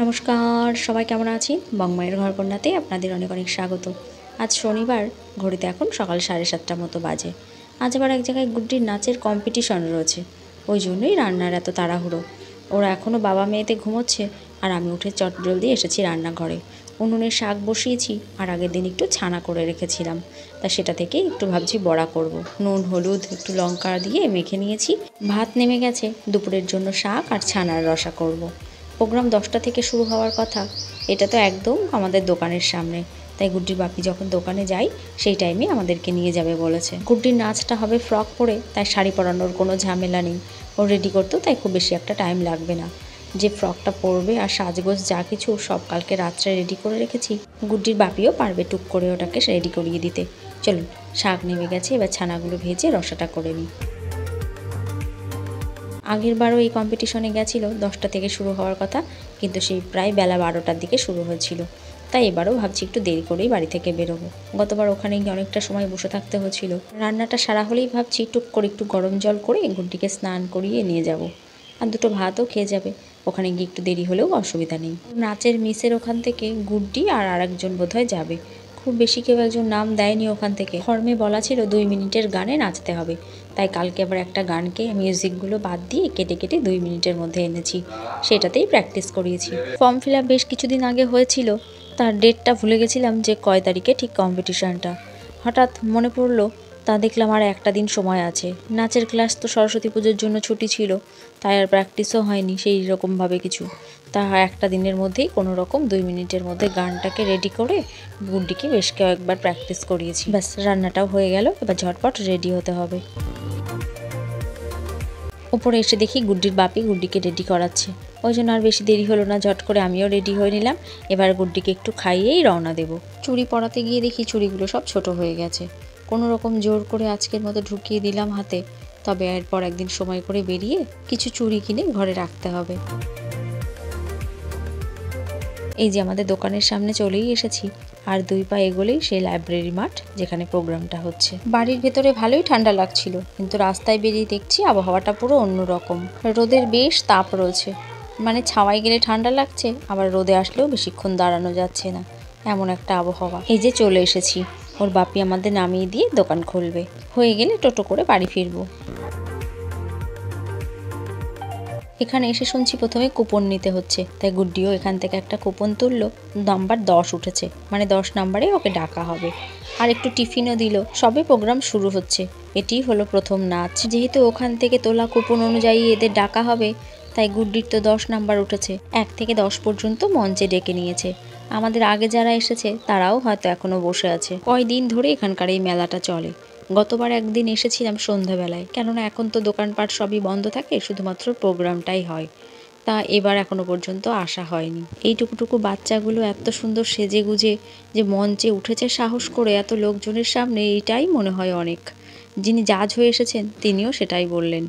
নমস্কার, সবাই কেমন আছেন? বংমায়ের ঘরকন্যাতে আপনাদের অনেক অনেক স্বাগত। আজ শনিবার, ঘড়িতে এখন সকাল 7:30 মতো বাজে। আজ আবার এক জায়গায় গুড্ডির নাচের কম্পিটিশন রয়েছে, ওই জন্যই রান্নার এত তাড়াহুড়ো। ওরা এখনও বাবা মেয়েতে ঘুমোচ্ছে, আর আমি উঠে চটজলদি এসেছি রান্নাঘরে। উনুনে শাক বসিয়েছি, আর আগের দিন একটু ছানা করে রেখেছিলাম, তা সেটা থেকে একটু ভাবছি বড়া করব। নুন হলুদ একটু লঙ্কা দিয়ে মেখে নিয়েছি। ভাত নেমে গেছে, দুপুরের জন্য শাক আর ছানার রসা করব। প্রোগ্রাম 10টা থেকে শুরু হওয়ার কথা। এটা তো একদম আমাদের দোকানের সামনে, তাই গুড্ডির বাপি যখন দোকানে যাই সেই টাইমে আমাদেরকে নিয়ে যাবে বলেছে। গুড্ডির নাচটা হবে ফ্রক পরে, তাই শাড়ি পরানোর কোনো ঝামেলা নেই। ও রেডি করতেও তাই খুব বেশি একটা টাইম লাগবে না। যে ফ্রকটা পরবে আর সাজগোজ যা কিছু সব কালকে রাত্রে রেডি করে রেখেছি। গুড্ডির বাপিও পারবে টুক করে ওটাকে রেডি করিয়ে দিতে। চলুন, শাক নেমে গেছে, এবার ছানাগুলো ভেজে রসাটা করে নিই। আগের বারও এই কম্পিটিশনে গেছিলো 10টা থেকে শুরু হওয়ার কথা, কিন্তু সেই প্রায় বেলা 12টার দিকে শুরু হয়েছিল। তাই এবারও ভাবছি একটু দেরি করেই বাড়ি থেকে বেরোবো। গতবার ওখানে গিয়ে অনেকটা সময় বসে থাকতে হয়েছিল। রান্নাটা সারা হলেই ভাবছি টুক করে একটু গরম জল করে গুড্ডিকে স্নান করিয়ে নিয়ে যাব, আর দুটো ভাতও খেয়ে যাবে। ওখানে গিয়ে একটু দেরি হলেও অসুবিধা নেই। নাচের মিসের ওখান থেকে গুড্ডি আর আরেকজন বোধহয় যাবে। খুব বেশি কেউ একজন নাম দেয়নি ওখান থেকে। ফর্মে বলা ছিল 2 মিনিটের গানে নাচতে হবে, তাই কালকে আবার একটা গানকে মিউজিকগুলো বাদ দিয়ে কেটে কেটে 2 মিনিটের মধ্যে এনেছি, সেটাতেই প্র্যাকটিস করিয়েছি। ফর্ম ফিল আপ বেশ কিছুদিন আগে হয়েছিল, তার ডেটটা ভুলে গেছিলাম যে কয় তারিখে ঠিক কম্পিটিশানটা। হঠাৎ মনে পড়লো, তা দেখলাম আর একটা দিন সময় আছে। নাচের ক্লাস তো সরস্বতী পুজোর জন্য ছুটি ছিল, তাই আর প্র্যাকটিসও হয়নি সেই রকমভাবে কিছু। তা একটা দিনের মধ্যেই কোনো রকম 2 মিনিটের মধ্যে গানটাকে রেডি করে গুড্ডিকে বেশ কয়েকবার প্র্যাকটিস করিয়েছি। ব্যাস, রান্নাটাও হয়ে গেল, এবার ঝটপট রেডি হতে হবে। উপরে এসে দেখি গুড্ডির বাপি গুড্ডিকে রেডি করাচ্ছে, ওই জন্য আর বেশি দেরি হলো না, ঝট করে আমিও রেডি হয়ে নিলাম। এবার গুড্ডিকে একটু খাইয়েই রওনা দেব। চুড়ি পরাতে গিয়ে দেখি চুড়িগুলো সব ছোট হয়ে গেছে। কোনো রকম জোর করে আজকের মতো ঢুকিয়ে দিলাম হাতে, তবে এরপর একদিন সময় করে বেরিয়ে কিছু চুড়ি কিনে ঘরে রাখতে হবে। এই যে আমাদের দোকানের সামনে চলেই এসেছি, আর 2 পা এগোলেই সেই লাইব্রেরি মাঠ যেখানে প্রোগ্রামটা হচ্ছে। বাড়ির ভেতরে ভালোই ঠান্ডা লাগছিল, কিন্তু রাস্তায় বেরিয়ে দেখছি আবহাওয়াটা পুরো অন্যরকম। রোদের বেশ তাপ রয়েছে, মানে ছাওয়ায় গেলে ঠান্ডা লাগছে, আবার রোদে আসলেও বেশিক্ষণ দাঁড়ানো যাচ্ছে না, এমন একটা আবহাওয়া। এই যে চলে এসেছি, ওর বাপি আমাদের নামিয়ে দিয়ে দোকান খুলবে, হয়ে গেলে টোটো করে বাড়ি ফিরবো। এখানে এসে শুনছি প্রথমে কুপন নিতে হচ্ছে, তাই গুড্ডিও এখান থেকে একটা কুপন তুললো। নাম্বার 10 উঠেছে, মানে 10 নাম্বারে ওকে ডাকা হবে। আর একটু টিফিনও দিল। সবে প্রোগ্রাম শুরু হচ্ছে, এটিই হলো প্রথম নাচ। যেহেতু ওখান থেকে তোলা কুপন অনুযায়ী এদের ডাকা হবে, তাই গুড্ডির তো 10 নাম্বার উঠেছে। 1 থেকে 10 পর্যন্ত মঞ্চে ডেকে নিয়েছে। আমাদের আগে যারা এসেছে তারাও হয়তো এখনো বসে আছে। কয়দিন ধরে এখানকার এই মেলাটা চলে। গতবার একদিন এসেছিলাম সন্ধ্যাবেলায়, কেননা এখন তো দোকানপাট সবই বন্ধ থাকে, শুধুমাত্র প্রোগ্রামটাই হয়। তা এবার এখনো পর্যন্ত আসা হয়নি। এই টুকুটুকু বাচ্চাগুলো এত সুন্দর সেজে গুজে যে মঞ্চে উঠেছে সাহস করে এত লোকজনের সামনে, এইটাই মনে হয় অনেক। যিনি জাজ হয়ে এসেছেন তিনিও সেটাই বললেন,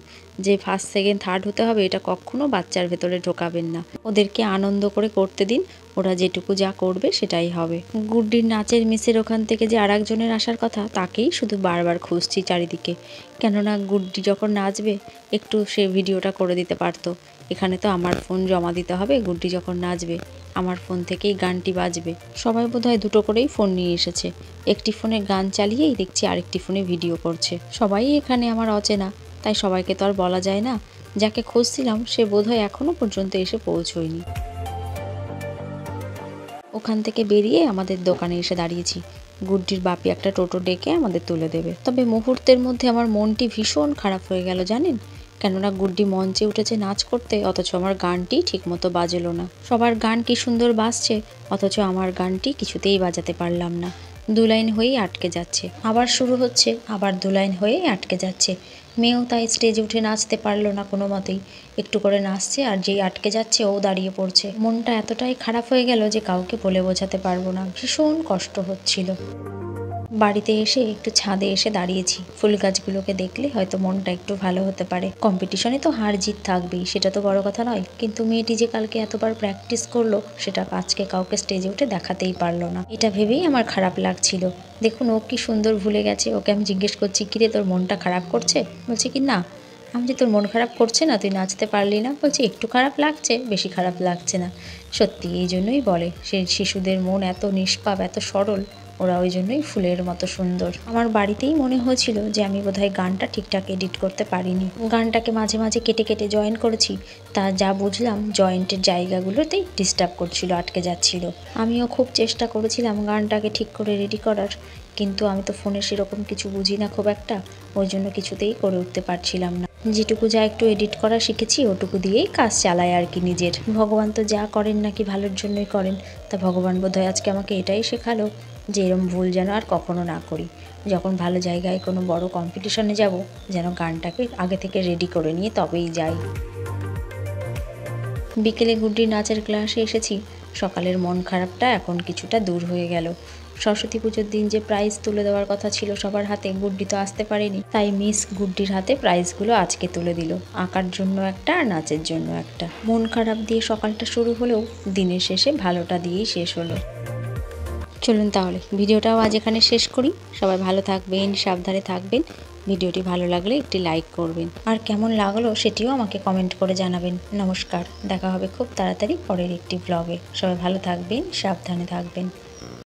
যে ফার্স্ট সেকেন্ড থার্ড হতে হবে, এটা কখনো বাচ্চার ভেতরে ঢোকাবেন না। ওদেরকে আনন্দ করে করতে দিন, ওরা যেটুকু যা করবে সেটাই হবে। গুড্ডির নাচের মিসের ওখান থেকে যে আরেকজনের আসার কথা, তাকেই শুধু বারবার খুঁজছি চারিদিকে। কেননা গুড্ডি যখন নাচবে একটু সে ভিডিওটা করে দিতে পারতো। এখানে তো আমার ফোন জমা দিতে হবে, গুড্ডি যখন নাচবে আমার ফোন থেকেই গানটি বাজবে। সবাই বোধহয় দুটো করেই ফোন নিয়ে এসেছে, একটি ফোনে গান চালিয়েই দেখছি আরেকটি ফোনে ভিডিও করছে। সবাই এখানে আমার অচেনা, তাই সবাইকে তো আর বলা যায় না। যাকে খুঁজছিলাম সে বোধহয় এখনো পর্যন্ত এসে পৌঁছয়নি। ওখান থেকে বেরিয়ে আমাদের দোকানে এসে দাঁড়িয়েছি। গুড্ডির বাপি একটা টোটো ডেকে আমাদের তুলে দেবে। তবে মুহূর্তের মধ্যে আমার মনটি ভীষণ খারাপ হয়ে গেল জানেন, কেননা গুড্ডি মঞ্চে উঠেছে নাচ করতে, অথচ আমার গানটি ঠিকমতো বাজলো না। সবার গান কি সুন্দর বাজছে, অথচ আমার গানটি কিছুতেই বাজাতে পারলাম না। 2 লাইন হয়েই আটকে যাচ্ছে, আবার শুরু হচ্ছে, আবার 2 লাইন হয়েই আটকে যাচ্ছে। মেয়েও তাই স্টেজে উঠে নাচতে পারলো না কোনো মতেই, একটু করে নাচছে, আর যেই আটকে যাচ্ছে ও দাঁড়িয়ে পড়ছে। মনটা এতটাই খারাপ হয়ে গেল যে কাউকে বলে বোঝাতে পারবো না, ভীষণ কষ্ট হচ্ছিল। বাড়িতে এসে একটু ছাদে এসে দাঁড়িয়েছি। ফুল গাছগুলোকে দেখলে হয়তো মনটা একটু ভালো হতে পারে। কম্পিটিশনে তো হার জিত থাকবেই, সেটা তো বড় কথা নয়, কিন্তু মেয়েটি যে কালকে এতবার প্র্যাকটিস করলো সেটা আজকে কাউকে স্টেজে উঠে দেখাতেই পারলো না। এটা ভেবেই আমার খারাপ লাগছিল। দেখুন ও কি সুন্দর ভুলে গেছে। ওকে আমি জিজ্ঞেস করছি, কিরে তোর মনটা খারাপ করছে? বলছে কি না, আমি যে তোর মন খারাপ করছে না, তুই নাচতে পারলি না? বলছে একটু খারাপ লাগছে, বেশি খারাপ লাগছে না। সত্যি এই জন্যই বলে সেই শিশুদের মন এত নিষ্পাপ, এত সরল, ওরা ওই জন্যই ফুলের মতো সুন্দর। আমার বাড়িতেই মনে হয়েছিল যে আমি বোধহয় গানটা ঠিকঠাক এডিট করতে পারিনি, গানটাকে মাঝে মাঝে কেটে কেটে জয়েন করেছি। তা যা বুঝলাম জয়েন্টের জায়গাগুলোতেই ডিস্টার্ব করছিল, আটকে যাচ্ছিল। আমিও খুব চেষ্টা করেছিলাম গানটাকে ঠিক করে রেডি করার, কিন্তু আমি তো ফোনে সেরকম কিছু বুঝি না খুব একটা, ওই জন্য কিছুতেই করে উঠতে পারছিলাম না। যেটুকু যা একটু এডিট করা শিখেছি ওটুকু দিয়েই কাজ চালায় আর কি নিজের। ভগবান তো যা করেন নাকি ভালোর জন্যই করেন, তা ভগবান বোধহয় আজকে আমাকে এটাই শেখালো যে এরম ভুল যেন আর কখনো না করি। যখন ভালো জায়গায় কোনো বড় কম্পিটিশনে যাব, যেন গানটাকে আগে থেকে রেডি করে নিয়ে তবেই যাই। বিকেলে গুড্ডির নাচের ক্লাসে এসেছি। সকালের মন খারাপটা এখন কিছুটা দূর হয়ে গেল। সরস্বতী পুজোর দিন যে প্রাইজ তুলে দেওয়ার কথা ছিল সবার হাতে, গুড্ডি তো আসতে পারেনি, তাই মিস গুড্ডির হাতে প্রাইজগুলো আজকে তুলে দিল। আঁকার জন্য একটা আর নাচের জন্য একটা। মন খারাপ দিয়ে সকালটা শুরু হলেও দিনের শেষে ভালোটা দিয়েই শেষ হলো। চলুন তাহলে ভিডিওটাও আজ এখানে শেষ করি। সবাই ভালো থাকবেন, সাবধানে থাকবেন। ভিডিওটি ভালো লাগলে একটি লাইক করবেন, আর কেমন লাগলো সেটিও আমাকে কমেন্ট করে জানাবেন। নমস্কার, দেখা হবে খুব তাড়াতাড়ি পরের একটি ব্লগে। সবাই ভালো থাকবেন, সাবধানে থাকবেন।